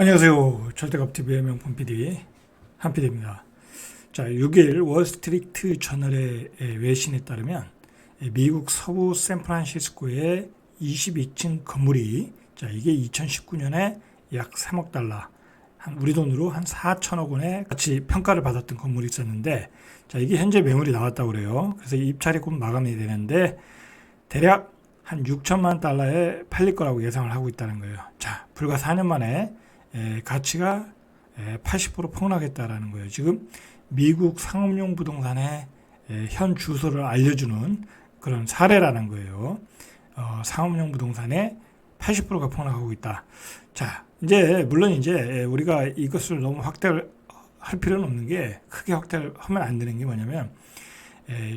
안녕하세요. 절대값TV의 명품 PD 한PD입니다. 자, 6일 월스트리트 저널의 외신에 따르면 미국 서부 샌프란시스코의 22층 건물이 이게 2019년에 약 3억 달러, 우리 돈으로 한 4천억 원의 가치 평가를 받았던 건물이 있었는데, 이게 현재 매물이 나왔다고 그래요. 그래서 입찰이 곧 마감이 되는데 대략 한 6천만 달러에 팔릴 거라고 예상을 하고 있다는 거예요. 자, 불과 4년 만에 가치가 80% 폭락했다라는 거예요. 지금 미국 상업용 부동산의 현 주소를 알려주는 그런 사례라는 거예요. 상업용 부동산의 80%가 폭락하고 있다. 자, 물론 우리가 이것을 너무 확대를 할 필요는 없는 게, 크게 확대를 하면 안 되는 게 뭐냐면,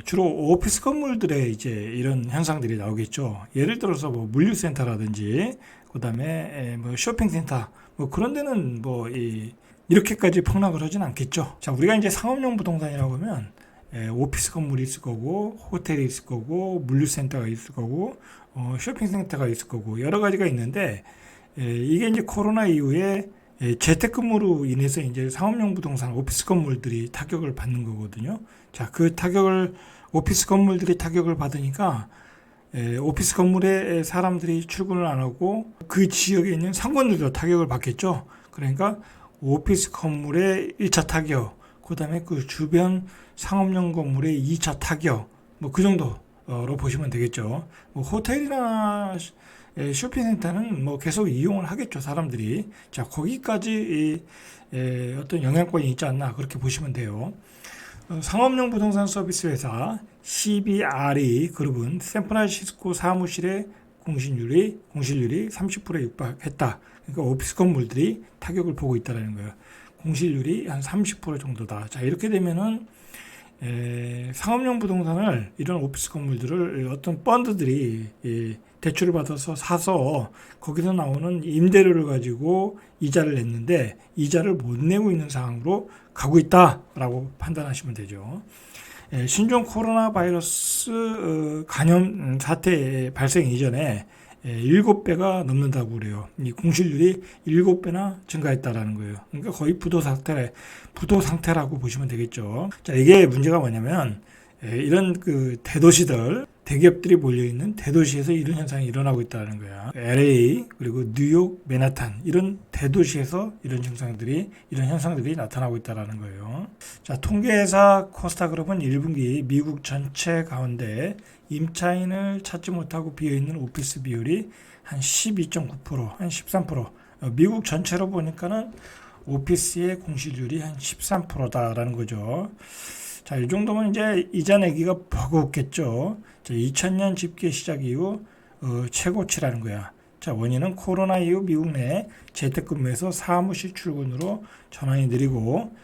주로 오피스 건물들에 이런 현상들이 나오겠죠. 예를 들어서 뭐 물류센터라든지, 그 다음에 뭐 쇼핑센터, 뭐 그런 데는 이렇게까지 폭락을 하진 않겠죠. 자, 우리가 상업용 부동산이라고 하면 오피스 건물이 있을 거고, 호텔이 있을 거고, 물류센터가 있을 거고, 쇼핑센터가 있을 거고, 여러 가지가 있는데, 이게 코로나 이후에 재택근무로 인해서 상업용 부동산 오피스 건물들이 타격을 받는 거거든요. 자, 그 오피스 건물들이 타격을 받으니까 오피스 건물에 사람들이 출근을 안 하고 그 지역에 있는 상권들도 타격을 받겠죠. 그러니까 오피스 건물의 1차 타격, 그 다음에 그 주변 상업용 건물의 2차 타격, 뭐 그 정도로 보시면 되겠죠. 뭐 호텔이나 쇼핑센터는 뭐 계속 이용을 하겠죠, 사람들이. 자, 거기까지 어떤 영향권이 있지 않나, 그렇게 보시면 돼요. 상업용 부동산 서비스 회사 CBRE 그룹은 샌프란시스코 사무실의 공실률이 30%에 육박했다. 그러니까 오피스 건물들이 타격을 보고 있다는 거예요. 공실률이 한 30% 정도다. 자, 이렇게 되면은 상업용 부동산을, 이런 오피스 건물들을 어떤 펀드들이 대출을 받아서 사서 거기서 나오는 임대료를 가지고 이자를 냈는데 이자를 못 내고 있는 상황으로 가고 있다라고 판단하시면 되죠. 신종 코로나 바이러스 감염 사태 발생 이전에 7배가 넘는다고 그래요. 이 공실률이 7배나 증가했다라는 거예요. 그러니까 거의 부도 상태라고 보시면 되겠죠. 자, 이게 문제가 뭐냐면, 이런 그 대도시들, 대기업들이 몰려있는 대도시에서 이런 현상이 일어나고 있다는 거야. LA, 그리고 뉴욕, 맨하탄, 이런 대도시에서 이런 현상들이 나타나고 있다는 거예요. 자, 통계회사 코스타그룹은 1분기 미국 전체 가운데 임차인을 찾지 못하고 비어있는 오피스 비율이 한 12.9%, 한 13%. 미국 전체로 보니까는 오피스의 공실률이 한 13%다라는 거죠. 자, 이 정도면 이자 내기가 버거웠겠죠. 자, 2000년 집계 시작 이후 최고치라는 거야. 자, 원인은 코로나 이후 미국 내 재택근무에서 사무실 출근으로 전환이 느리고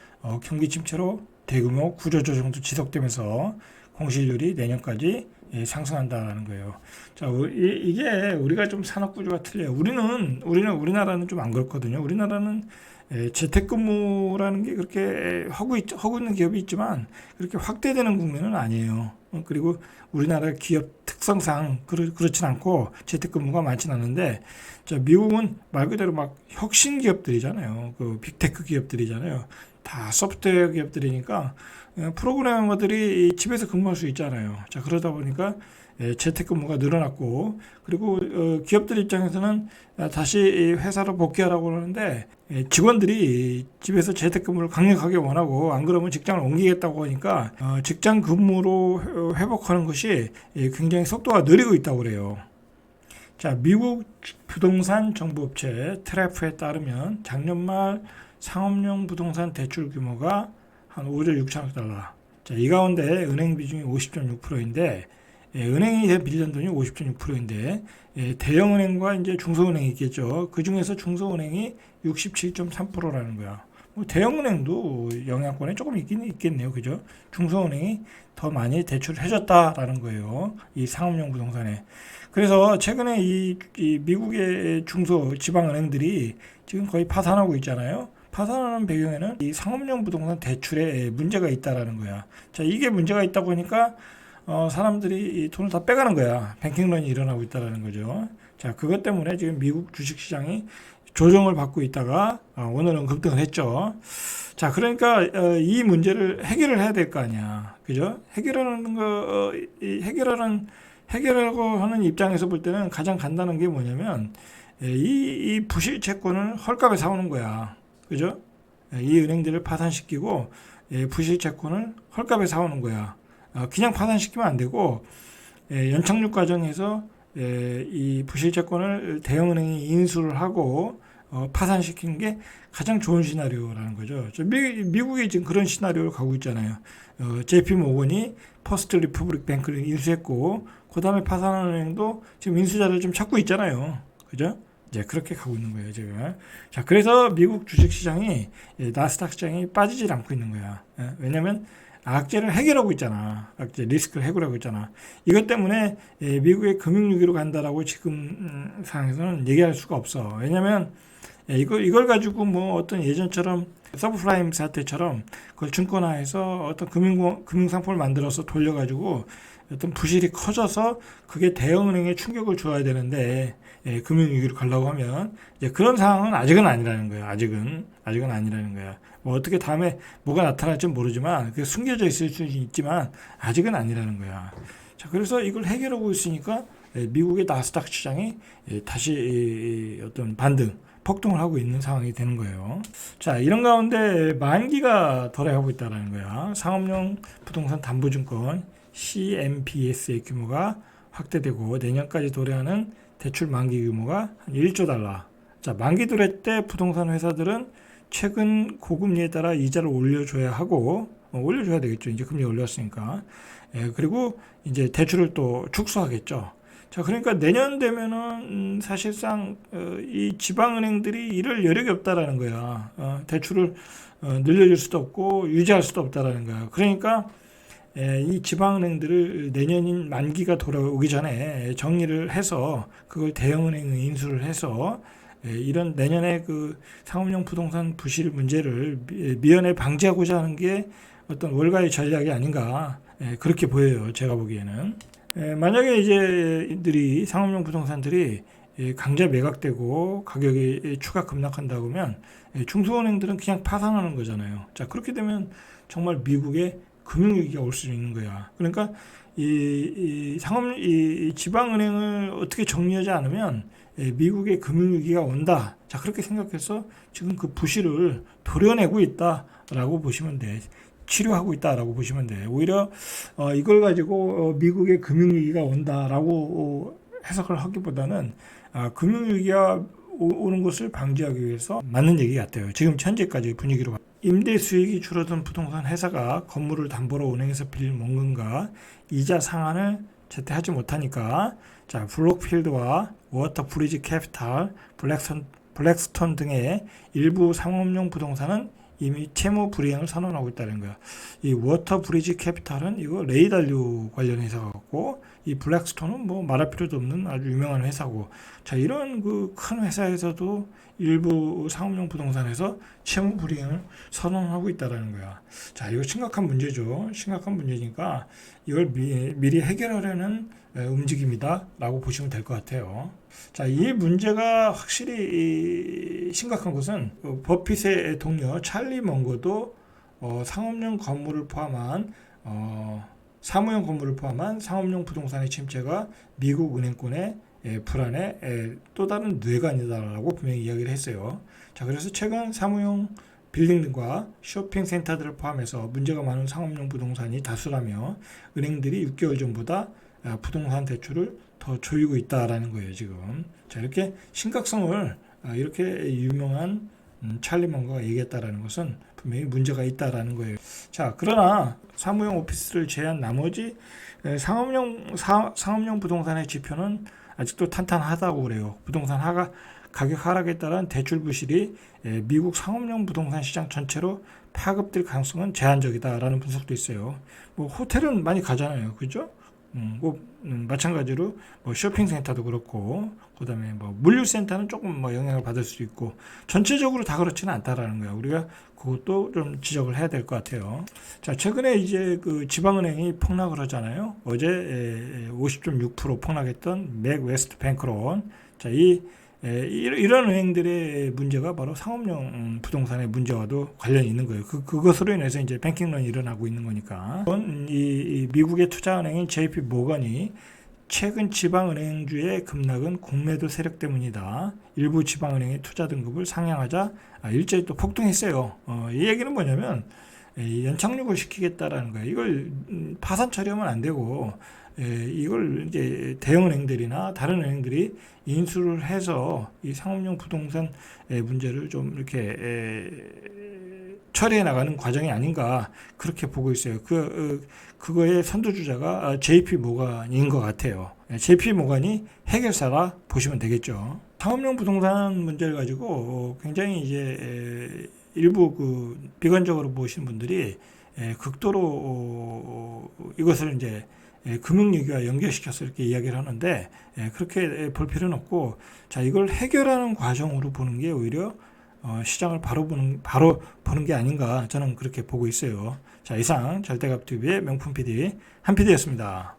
경기 침체로 대규모 구조조정도 지속되면서 공실률이 내년까지 상승한다는 거예요. 자, 이게 우리가 좀 산업 구조가 틀려요. 우리나라는 좀 안 그렇거든요. 우리나라는 재택근무라는 게 그렇게 하고 있는 기업이 있지만 그렇게 확대되는 국면은 아니에요. 그리고 우리나라 기업 특성상 그렇진 않고 재택근무가 많진 않은데, 미국은 말 그대로 막 혁신 기업들이잖아요. 그 빅테크 기업들이잖아요. 다 소프트웨어 기업들이니까 프로그래머들이 집에서 근무할 수 있잖아요. 자, 그러다 보니까 재택근무가 늘어났고, 그리고 기업들 입장에서는 다시 회사로 복귀하라고 하는데 직원들이 집에서 재택근무를 강력하게 원하고, 안 그러면 직장을 옮기겠다고 하니까 직장 근무로 회복하는 것이 굉장히 속도가 느리고 있다고 그래요. 자, 미국 부동산 정보업체 트래프에 따르면 작년 말 상업용 부동산 대출 규모가 한 5조 6천억 달러. 자, 이 가운데 은행 비중이 50.6%인데, 은행이 빌린 돈이 50.6%인데, 대형은행과 중소은행이 있겠죠. 그 중에서 중소은행이 67.3%라는 거야. 뭐 대형은행도 영향권에 조금 있겠네요. 그죠? 중소은행이 더 많이 대출을 해줬다라는 거예요. 이 상업용 부동산에. 그래서 최근에 이 미국의 지방은행들이 지금 거의 파산하고 있잖아요. 파산하는 배경에는 이 상업용 부동산 대출에 문제가 있다라는 거야. 자, 이게 문제가 있다고 하니까 사람들이 이 돈을 다 빼가는 거야. 뱅킹런이 일어나고 있다라는 거죠. 자, 그것 때문에 지금 미국 주식시장이 조정을 받고 있다가 오늘은 급등을 했죠. 자, 그러니까 이 문제를 해결을 해야 될 거 아니야. 그죠? 해결하고 하는 입장에서 볼 때는 가장 간단한 게 뭐냐면 이 부실 채권을 헐값에 사오는 거야. 그죠? 이 은행들을 파산시키고 부실 채권을 헐값에 사오는 거야. 그냥 파산시키면 안 되고 연착륙 과정에서 이 부실 채권을 대형은행이 인수를 하고 파산시키는 게 가장 좋은 시나리오라는 거죠. 미국이 지금 그런 시나리오를 가고 있잖아요. JP 모건이 퍼스트 리퍼블릭 뱅크를 인수했고, 그 다음에 파산하는 은행도 지금 인수자를 좀 찾고 있잖아요. 그죠? 이제 그렇게 가고 있는 거예요, 지금. 자, 그래서 미국 주식시장이, 나스닥 시장이 빠지질 않고 있는 거야. 왜냐면, 악재를 해결하고 있잖아. 악재 리스크를 해결하고 있잖아. 이것 때문에 미국의 금융위기로 간다라고 지금 상황에서는 얘기할 수가 없어. 왜냐면 이걸 가지고 뭐 어떤 예전처럼 서브프라임 사태처럼 그걸 증권화해서 어떤 금융상품을 만들어서 돌려가지고 어떤 부실이 커져서 그게 대형은행에 충격을 줘야 되는데 금융위기로 가려고 하면 이제 그런 상황은 아직은 아니라는 거야. 아직은 아니라는 거야. 뭐 어떻게 다음에 뭐가 나타날지 모르지만 그게 숨겨져 있을 수 있지만 아직은 아니라는 거야. 자, 그래서 이걸 해결하고 있으니까 미국의 나스닥 시장이 다시 어떤 반등, 폭등을 하고 있는 상황이 되는 거예요. 자, 이런 가운데 만기가 도래하고 있다는 거야. 상업용 부동산 담보증권 CMBS의 규모가 확대되고 내년까지 도래하는 대출 만기 규모가 한 1조 달러. 자, 만기 도래 때 부동산 회사들은 최근 고금리에 따라 이자를 올려줘야 하고, 올려줘야 되겠죠. 이제 금리 올렸으니까. 그리고 이제 대출을 또 축소하겠죠. 자, 그러니까 내년 되면은 사실상 이 지방은행들이 이럴 여력이 없다라는 거야. 대출을 늘려줄 수도 없고 유지할 수도 없다라는 거야. 그러니까 이 지방은행들을 내년인 만기가 돌아오기 전에 정리를 해서 그걸 대형은행에 인수를 해서 이런 내년에 그 상업용 부동산 부실 문제를 미연에 방지하고자 하는 게 어떤 월가의 전략이 아닌가 그렇게 보여요. 제가 보기에는. 만약에 이제 이들이 상업용 부동산들이 강제 매각되고 가격이 추가 급락한다고 하면 중소은행들은 그냥 파산하는 거잖아요. 자, 그렇게 되면 정말 미국의 금융위기가 올 수 있는 거야. 그러니까 이 지방은행을 어떻게 정리하지 않으면 미국의 금융위기가 온다. 자, 그렇게 생각해서 지금 그 부실을 도려내고 있다라고 보시면 돼. 치료하고 있다라고 보시면 돼. 오히려 이걸 가지고 미국의 금융위기가 온다라고 해석을 하기보다는 금융위기가 오는 것을 방지하기 위해서 맞는 얘기 같아요. 지금 현재까지 분위기로. 임대 수익이 줄어든 부동산 회사가 건물을 담보로 은행에서 빌린 원금과 이자 상환을 제때 하지 못하니까 자, 블록필드와 워터 브리지 캐피탈, 블랙스톤 등의 일부 상업용 부동산은 이미 채무 불이행을 선언하고 있다는 거야. 이 워터 브리지 캐피탈은 이거 레이달류 관련 회사 같고, 이 블랙스톤은 뭐 말할 필요도 없는 아주 유명한 회사고, 자, 이런 그 큰 회사에서도 일부 상업용 부동산에서 채무 불이행을 선언하고 있다는 거야. 자, 이거 심각한 문제죠. 심각한 문제니까 이걸 미리 해결하려는 움직임이다라고 보시면 될 것 같아요. 자, 이 문제가 확실히 심각한 것은 버핏의 동료 찰리 먼거도 상업용 건물을 포함한 사무용 건물을 포함한 상업용 부동산의 침체가 미국 은행권의 불안의 또 다른 뇌관이다라고 분명히 이야기를 했어요. 자, 그래서 최근 사무용 빌딩 등과 쇼핑센터들을 포함해서 문제가 많은 상업용 부동산이 다수라며 은행들이 6개월 전보다 부동산 대출을 더 조이고 있다라는 거예요, 지금. 자, 이렇게 심각성을 이렇게 유명한 찰리 먼거가 얘기했다라는 것은 분명히 문제가 있다라는 거예요. 자, 그러나 사무용 오피스를 제외한 나머지 상업용 부동산의 지표는 아직도 탄탄하다고 그래요. 부동산 가격 하락에 따른 대출 부실이 미국 상업용 부동산 시장 전체로 파급될 가능성은 제한적이다라는 분석도 있어요. 뭐 호텔은 많이 가잖아요, 그죠? 마찬가지로 뭐 쇼핑센터도 그렇고, 그다음에 뭐 물류센터는 조금 뭐 영향을 받을 수 있고, 전체적으로 다 그렇지는 않다라는 거야. 우리가 그것도 좀 지적을 해야 될 것 같아요. 자, 최근에 이제 그 지방은행이 폭락을 하잖아요. 어제 50.6% 폭락했던 맥 웨스트 뱅크론. 자, 이 이런 은행들의 문제가 바로 상업용 부동산의 문제와도 관련이 있는 거예요. 그것으로 인해서 이제 뱅킹런이 일어나고 있는 거니까. 이 미국의 투자은행인 JP 모건이 최근 지방은행주의 급락은 공매도 세력 때문이다. 일부 지방은행의 투자 등급을 상향하자 일제히 또 폭등했어요. 이 얘기는 뭐냐면 연착륙을 시키겠다라는 거예요. 이걸 파산 처리하면 안 되고 이걸 이제 대형은행들이나 다른 은행들이 인수를 해서 이 상업용 부동산 문제를 좀 이렇게 처리해 나가는 과정이 아닌가 그렇게 보고 있어요. 그거의 선두주자가 JP 모건인 것 같아요. JP 모건이 해결사라 보시면 되겠죠. 상업용 부동산 문제를 가지고 굉장히 이제 일부 비관적으로 보시는 분들이 극도로 이것을 이제 금융위기와 연결시켜서 이렇게 이야기를 하는데 그렇게 볼 필요는 없고, 자, 이걸 해결하는 과정으로 보는 게 오히려 시장을 바로 보는 게 아닌가 저는 그렇게 보고 있어요. 자, 이상 절대값TV의 명품 PD 한 PD였습니다.